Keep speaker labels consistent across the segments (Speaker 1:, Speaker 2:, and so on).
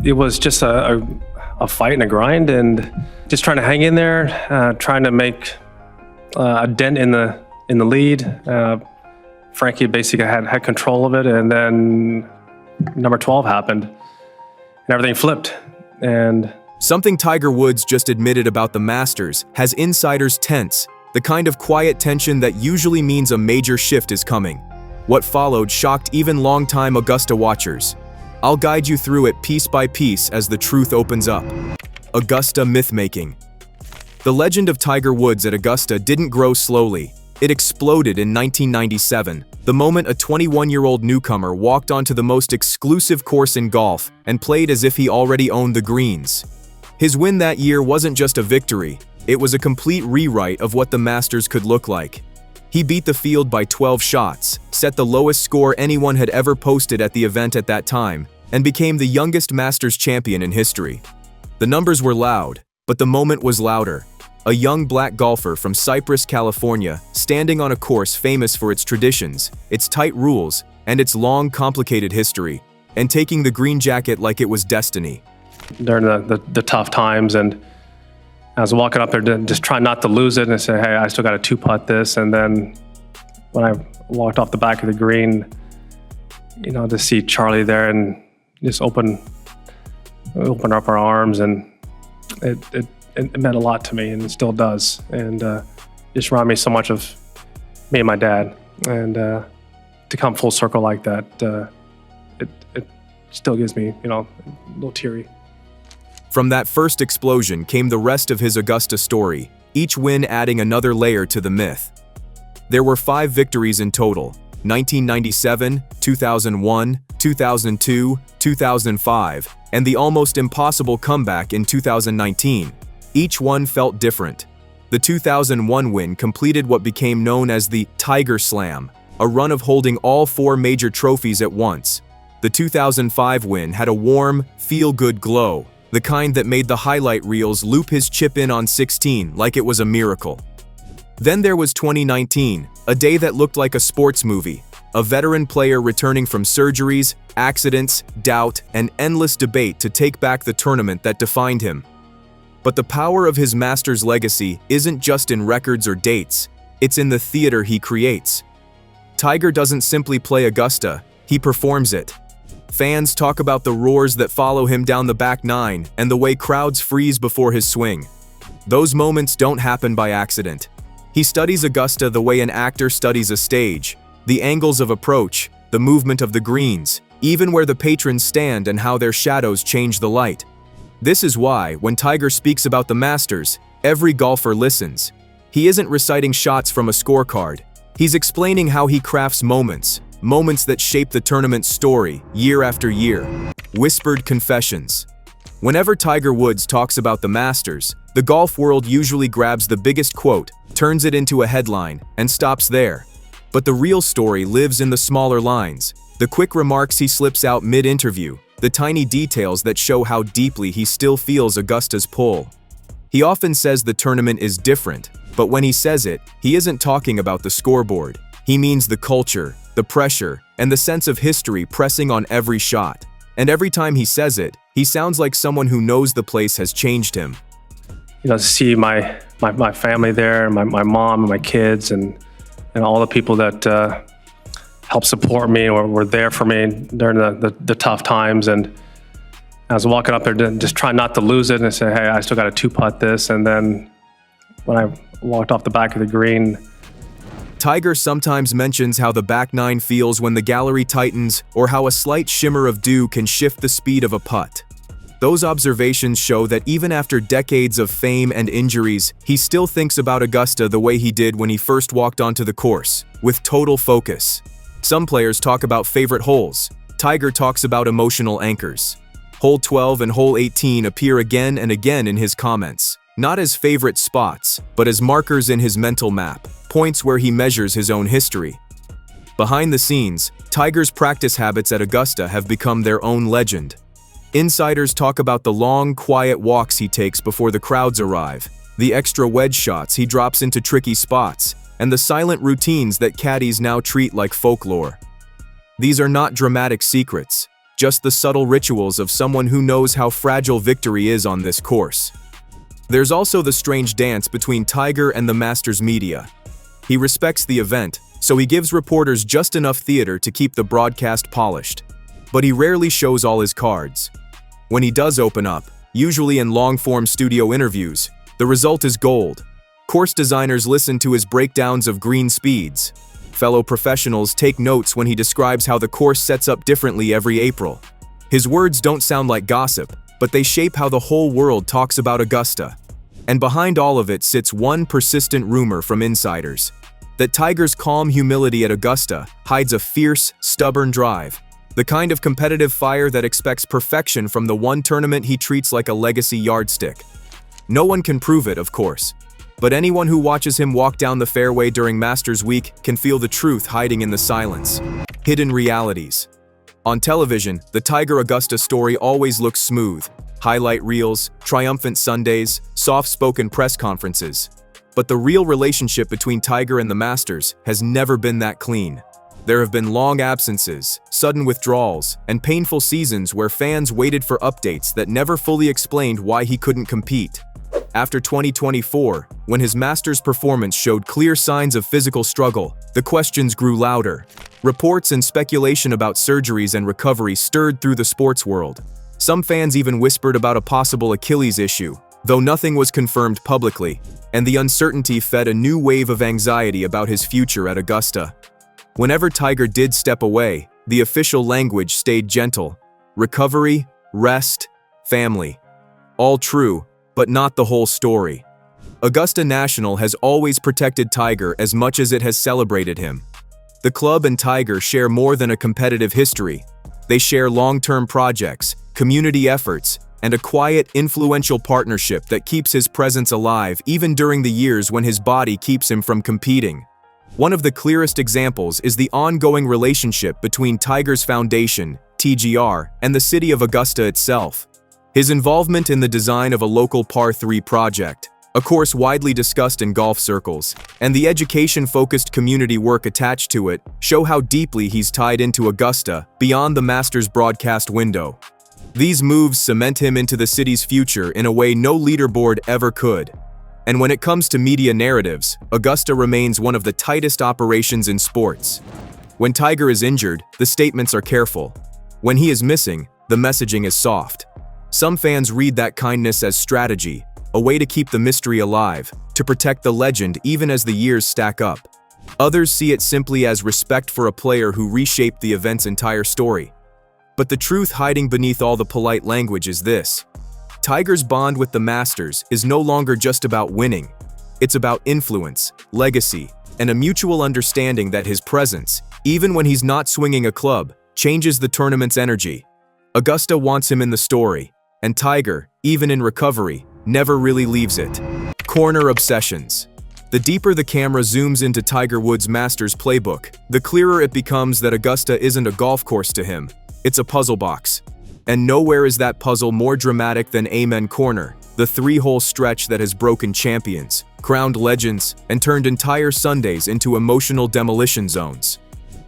Speaker 1: It was just a fight and a grind, and just trying to hang in there, trying to make a dent in the lead. Frankie basically had control of it, and then number 12 happened, and everything flipped. And
Speaker 2: something Tiger Woods just admitted about the Masters has insiders tense, the kind of quiet tension that usually means a major shift is coming. What followed shocked even longtime Augusta watchers. I'll guide you through it piece by piece as the truth opens up. Augusta mythmaking. The legend of Tiger Woods at Augusta didn't grow slowly. It exploded in 1997, the moment a 21-year-old newcomer walked onto the most exclusive course in golf and played as if he already owned the greens. His win that year wasn't just a victory, it was a complete rewrite of what the Masters could look like. He beat the field by 12 shots, set the lowest score anyone had ever posted at the event at that time, and became the youngest Masters champion in history. The numbers were loud, but the moment was louder. A young black golfer from Cypress, California, standing on a course famous for its traditions, its tight rules, and its long, complicated history, and taking the green jacket like it was destiny.
Speaker 1: During the tough times, and I was walking up there just trying not to lose it, and say, hey, I still got a two-putt this. And then when I walked off the back of the green, to see Charlie there and just open up our arms, and it meant a lot to me, and it still does. And just reminded me so much of me and my dad. And to come full circle like that, it still gives me, a little teary.
Speaker 2: From that first explosion came the rest of his Augusta story, each win adding another layer to the myth. There were 5 victories in total: 1997, 2001, 2002, 2005, and the almost impossible comeback in 2019. Each one felt different. The 2001 win completed what became known as the Tiger Slam, a run of holding all 4 major trophies at once. The 2005 win had a warm, feel-good glow, the kind that made the highlight reels loop his chip in on 16 like it was a miracle. Then there was 2019, a day that looked like a sports movie, a veteran player returning from surgeries, accidents, doubt, and endless debate to take back the tournament that defined him. But the power of his Masters legacy isn't just in records or dates, it's in the theater he creates. Tiger doesn't simply play Augusta, he performs it. Fans talk about the roars that follow him down the back nine and the way crowds freeze before his swing. Those moments don't happen by accident. He studies Augusta the way an actor studies a stage, the angles of approach, the movement of the greens, even where the patrons stand and how their shadows change the light. This is why, when Tiger speaks about the Masters, every golfer listens. He isn't reciting shots from a scorecard. He's explaining how he crafts moments that shape the tournament's story year after year. Whispered confessions. Whenever Tiger Woods talks about the Masters, the golf world usually grabs the biggest quote, turns it into a headline, and stops there. But the real story lives in the smaller lines, the quick remarks he slips out mid-interview, the tiny details that show how deeply he still feels Augusta's pull. He often says the tournament is different, but when he says it, he isn't talking about the scoreboard. He means the culture, the pressure, and the sense of history pressing on every shot. And every time he says it, he sounds like someone who knows the place has changed him.
Speaker 1: To see my family there, my mom and my kids, and all the people that helped support me or were there for me during the tough times. And I was walking up there just trying not to lose it, and I said, hey, I still got a two-putt this. And then when I walked off the back of the green,
Speaker 2: Tiger sometimes mentions how the back nine feels when the gallery tightens, or how a slight shimmer of dew can shift the speed of a putt. Those observations show that even after decades of fame and injuries, he still thinks about Augusta the way he did when he first walked onto the course, with total focus. Some players talk about favorite holes. Tiger talks about emotional anchors. Hole 12 and hole 18 appear again and again in his comments, not as favorite spots, but as markers in his mental map, points where he measures his own history. Behind the scenes, Tiger's practice habits at Augusta have become their own legend. Insiders talk about the long, quiet walks he takes before the crowds arrive, the extra wedge shots he drops into tricky spots, and the silent routines that caddies now treat like folklore. These are not dramatic secrets. just the subtle rituals of someone who knows how fragile victory is on this course. There's also the strange dance between Tiger and the Masters media. He respects the event, so he gives reporters just enough theater to keep the broadcast polished. But he rarely shows all his cards. When he does open up, usually in long-form studio interviews, the result is gold. Course designers listen to his breakdowns of green speeds. Fellow professionals take notes when he describes how the course sets up differently every April. His words don't sound like gossip, but they shape how the whole world talks about Augusta. And behind all of it sits one persistent rumor from insiders: that Tiger's calm humility at Augusta hides a fierce, stubborn drive, the kind of competitive fire that expects perfection from the one tournament he treats like a legacy yardstick. No one can prove it, of course, but anyone who watches him walk down the fairway during Masters Week can feel the truth hiding in the silence. Hidden realities. On television, the Tiger Augusta story always looks smooth. Highlight reels, triumphant Sundays, soft-spoken press conferences. But the real relationship between Tiger and the Masters has never been that clean. There have been long absences, sudden withdrawals, and painful seasons where fans waited for updates that never fully explained why he couldn't compete. After 2024, when his Masters performance showed clear signs of physical struggle, the questions grew louder. Reports and speculation about surgeries and recovery stirred through the sports world. Some fans even whispered about a possible Achilles issue, though nothing was confirmed publicly, and the uncertainty fed a new wave of anxiety about his future at Augusta. Whenever Tiger did step away, the official language stayed gentle. Recovery, rest, family. All true, but not the whole story. Augusta National has always protected Tiger as much as it has celebrated him. The club and Tiger share more than a competitive history. They share long-term projects, community efforts, and a quiet, influential partnership that keeps his presence alive even during the years when his body keeps him from competing. One of the clearest examples is the ongoing relationship between Tiger's Foundation, TGR, and the city of Augusta itself. His involvement in the design of a local par 3 project, a course widely discussed in golf circles, and the education-focused community work attached to it show how deeply he's tied into Augusta beyond the Masters broadcast window. These moves cement him into the city's future in a way no leaderboard ever could. And when it comes to media narratives, Augusta remains one of the tightest operations in sports. When Tiger is injured, the statements are careful. When he is missing, the messaging is soft. Some fans read that kindness as strategy, a way to keep the mystery alive, to protect the legend even as the years stack up. Others see it simply as respect for a player who reshaped the event's entire story. But the truth hiding beneath all the polite language is this: Tiger's bond with the Masters is no longer just about winning. It's about influence, legacy, and a mutual understanding that his presence, even when he's not swinging a club, changes the tournament's energy. Augusta wants him in the story, and Tiger, even in recovery, never really leaves it. Corner obsessions. The deeper the camera zooms into Tiger Woods' Masters playbook, the clearer it becomes that Augusta isn't a golf course to him. It's a puzzle box. And nowhere is that puzzle more dramatic than Amen Corner, the 3-hole stretch that has broken champions, crowned legends, and turned entire Sundays into emotional demolition zones.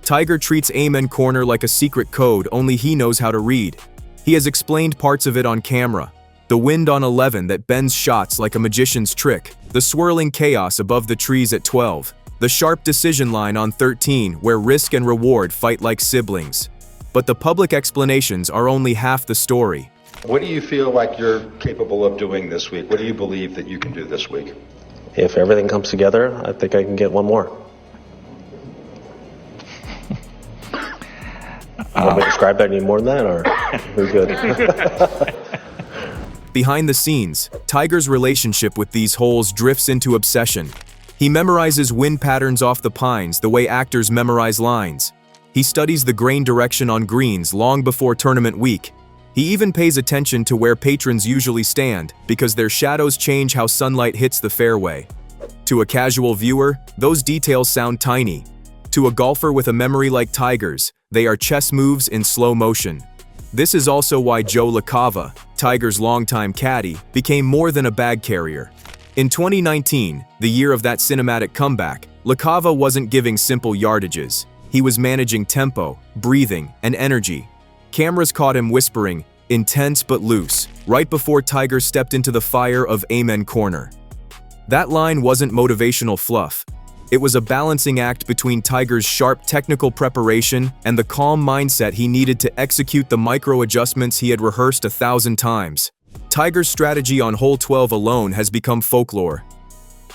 Speaker 2: Tiger treats Amen Corner like a secret code only he knows how to read. He has explained parts of it on camera. The wind on 11 that bends shots like a magician's trick, the swirling chaos above the trees at 12, the sharp decision line on 13 where risk and reward fight like siblings. But the public explanations are only half the story.
Speaker 3: What do you feel like you're capable of doing this week? What do you believe that you can do this week?
Speaker 4: If everything comes together, I think I can get one more. Want me to describe that any more than that, or we're good?
Speaker 2: Behind the scenes, Tiger's relationship with these holes drifts into obsession. He memorizes wind patterns off the pines the way actors memorize lines. He studies the grain direction on greens long before tournament week. He even pays attention to where patrons usually stand because their shadows change how sunlight hits the fairway. To a casual viewer, those details sound tiny. To a golfer with a memory like Tiger's, they are chess moves in slow motion. This is also why Joe LaCava, Tiger's longtime caddy, became more than a bag carrier. In 2019, the year of that cinematic comeback, LaCava wasn't giving simple yardages. He was managing tempo, breathing, and energy. Cameras caught him whispering, intense but loose, right before Tiger stepped into the fire of Amen Corner. That line wasn't motivational fluff. It was a balancing act between Tiger's sharp technical preparation and the calm mindset he needed to execute the micro-adjustments he had rehearsed 1,000 times. Tiger's strategy on hole 12 alone has become folklore.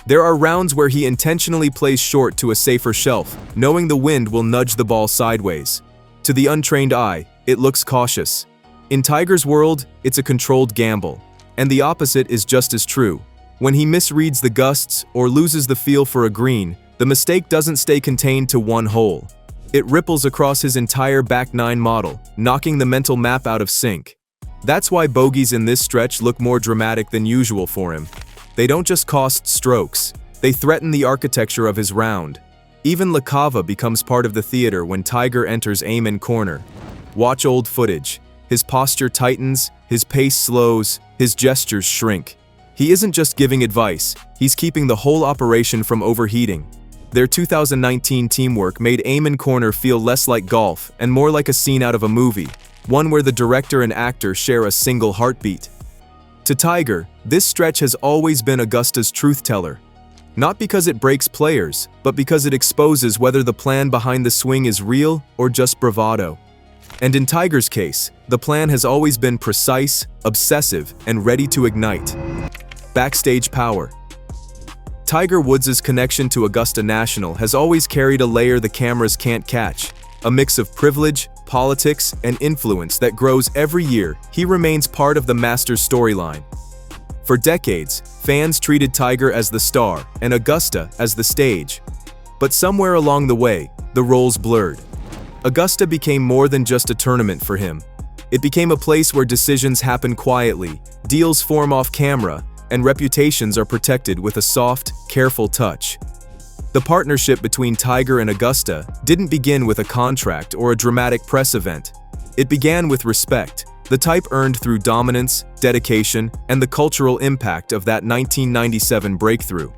Speaker 2: There are rounds where he intentionally plays short to a safer shelf, knowing the wind will nudge the ball sideways. To the untrained eye, it looks cautious. In Tiger's world, it's a controlled gamble. And the opposite is just as true. When he misreads the gusts or loses the feel for a green, the mistake doesn't stay contained to one hole. It ripples across his entire back nine model, knocking the mental map out of sync. That's why bogeys in this stretch look more dramatic than usual for him. They don't just cost strokes, they threaten the architecture of his round. Even La Cava becomes part of the theater when Tiger enters Amen Corner. Watch old footage. His posture tightens, his pace slows, his gestures shrink. He isn't just giving advice, he's keeping the whole operation from overheating. Their 2019 teamwork made Amen Corner feel less like golf and more like a scene out of a movie, one where the director and actor share a single heartbeat. To Tiger, this stretch has always been Augusta's truth teller. Not because it breaks players, but because it exposes whether the plan behind the swing is real or just bravado. And in Tiger's case, the plan has always been precise, obsessive, and ready to ignite. Backstage power. Tiger Woods' connection to Augusta National has always carried a layer the cameras can't catch. A mix of privilege, politics, and influence that grows every year. He remains part of the Masters storyline. For decades, fans treated Tiger as the star and Augusta as the stage. But somewhere along the way, the roles blurred. Augusta became more than just a tournament for him. It became a place where decisions happen quietly, deals form off camera, and reputations are protected with a soft, careful touch. The partnership between Tiger and Augusta didn't begin with a contract or a dramatic press event. It began with respect, the type earned through dominance, dedication, and the cultural impact of that 1997 breakthrough.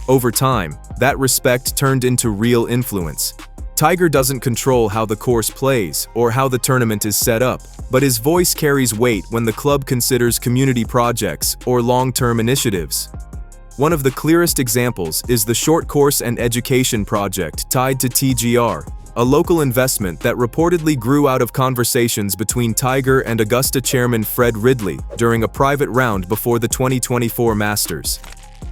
Speaker 2: Over time, that respect turned into real influence. Tiger doesn't control how the course plays or how the tournament is set up, but his voice carries weight when the club considers community projects or long-term initiatives. One of the clearest examples is the Short Course and Education project tied to TGR, a local investment that reportedly grew out of conversations between Tiger and Augusta chairman Fred Ridley during a private round before the 2024 Masters.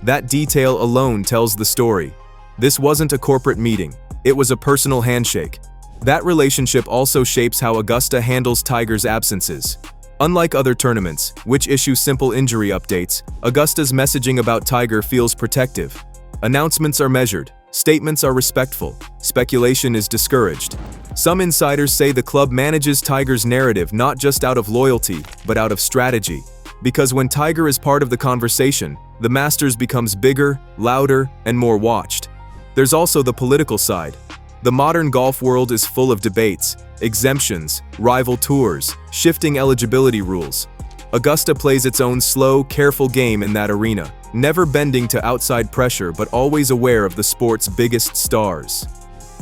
Speaker 2: That detail alone tells the story. This wasn't a corporate meeting. It was a personal handshake. That relationship also shapes how Augusta handles Tiger's absences. Unlike other tournaments, which issue simple injury updates, Augusta's messaging about Tiger feels protective. Announcements are measured, statements are respectful, speculation is discouraged. Some insiders say the club manages Tiger's narrative not just out of loyalty, but out of strategy. Because when Tiger is part of the conversation, the Masters becomes bigger, louder, and more watched. There's also the political side. The modern golf world is full of debates, exemptions, rival tours, shifting eligibility rules. Augusta plays its own slow, careful game in that arena, never bending to outside pressure but always aware of the sport's biggest stars.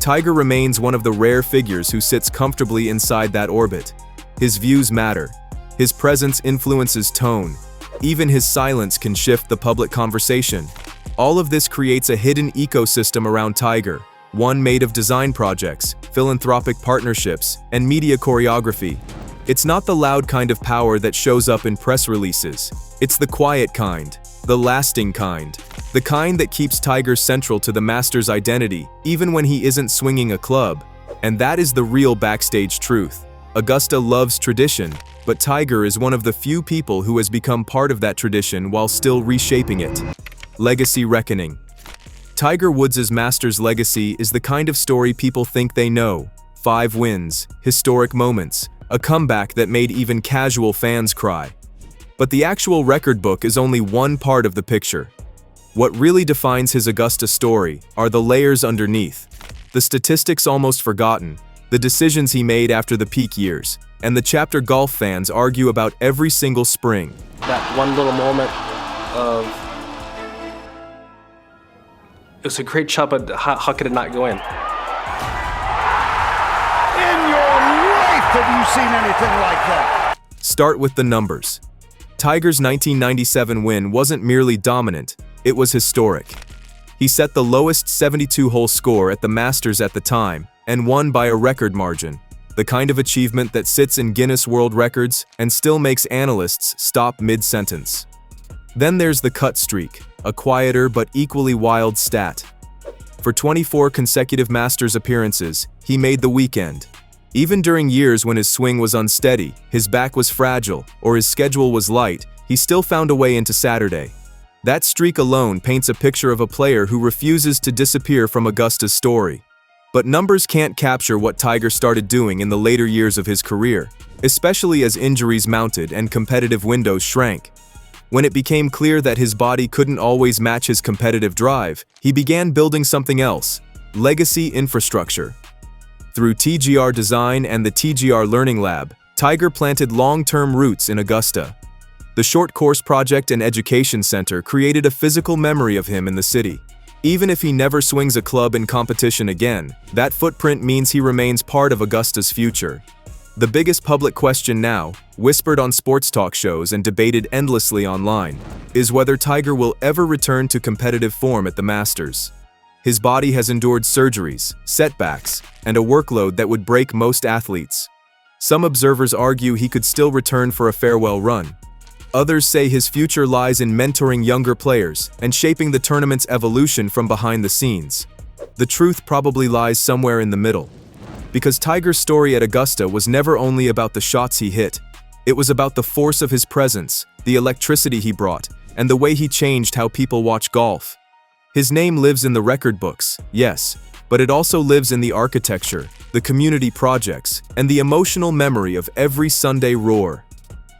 Speaker 2: Tiger remains one of the rare figures who sits comfortably inside that orbit. His views matter. His presence influences tone. Even his silence can shift the public conversation. All of this creates a hidden ecosystem around Tiger, one made of design projects, philanthropic partnerships, and media choreography. It's not the loud kind of power that shows up in press releases. It's the quiet kind, the lasting kind, the kind that keeps Tiger central to the Masters' identity, even when he isn't swinging a club. And that is the real backstage truth. Augusta loves tradition, but Tiger is one of the few people who has become part of that tradition while still reshaping it. Legacy reckoning. Tiger Woods' Masters legacy is the kind of story people think they know. 5 wins, historic moments, a comeback that made even casual fans cry. But the actual record book is only one part of the picture. What really defines his Augusta story are the layers underneath. The statistics almost forgotten, the decisions he made after the peak years, and the chapter golf fans argue about every single spring.
Speaker 1: That one little moment of, it was a great shot, but how could it not go in?
Speaker 5: In your life have you seen anything like that?
Speaker 2: Start with the numbers. Tiger's 1997 win wasn't merely dominant, it was historic. He set the lowest 72-hole score at the Masters at the time and won by a record margin, the kind of achievement that sits in Guinness World Records and still makes analysts stop mid-sentence. Then there's the cut streak, a quieter but equally wild stat. For 24 consecutive Masters appearances, he made the weekend. Even during years when his swing was unsteady, his back was fragile, or his schedule was light, he still found a way into Saturday. That streak alone paints a picture of a player who refuses to disappear from Augusta's story. But numbers can't capture what Tiger started doing in the later years of his career, especially as injuries mounted and competitive windows shrank. When it became clear that his body couldn't always match his competitive drive, he began building something else: legacy infrastructure. Through TGR Design and the TGR Learning Lab, Tiger planted long-term roots in Augusta. The Short Course Project and Education Center created a physical memory of him in the city. Even if he never swings a club in competition again, that footprint means he remains part of Augusta's future. The biggest public question now, whispered on sports talk shows and debated endlessly online, is whether Tiger will ever return to competitive form at the Masters. His body has endured surgeries, setbacks, and a workload that would break most athletes. Some observers argue he could still return for a farewell run. Others say his future lies in mentoring younger players and shaping the tournament's evolution from behind the scenes. The truth probably lies somewhere in the middle. Because Tiger's story at Augusta was never only about the shots he hit. It was about the force of his presence, the electricity he brought, and the way he changed how people watch golf. His name lives in the record books, yes, but it also lives in the architecture, the community projects, and the emotional memory of every Sunday roar.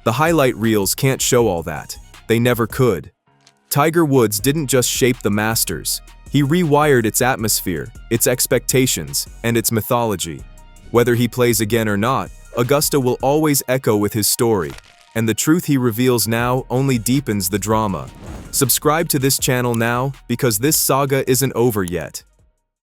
Speaker 2: The highlight reels can't show all that. They never could. Tiger Woods didn't just shape the Masters. He rewired its atmosphere, its expectations, and its mythology. Whether he plays again or not, Augusta will always echo with his story, and the truth he reveals now only deepens the drama. Subscribe to this channel now, because this saga isn't over yet.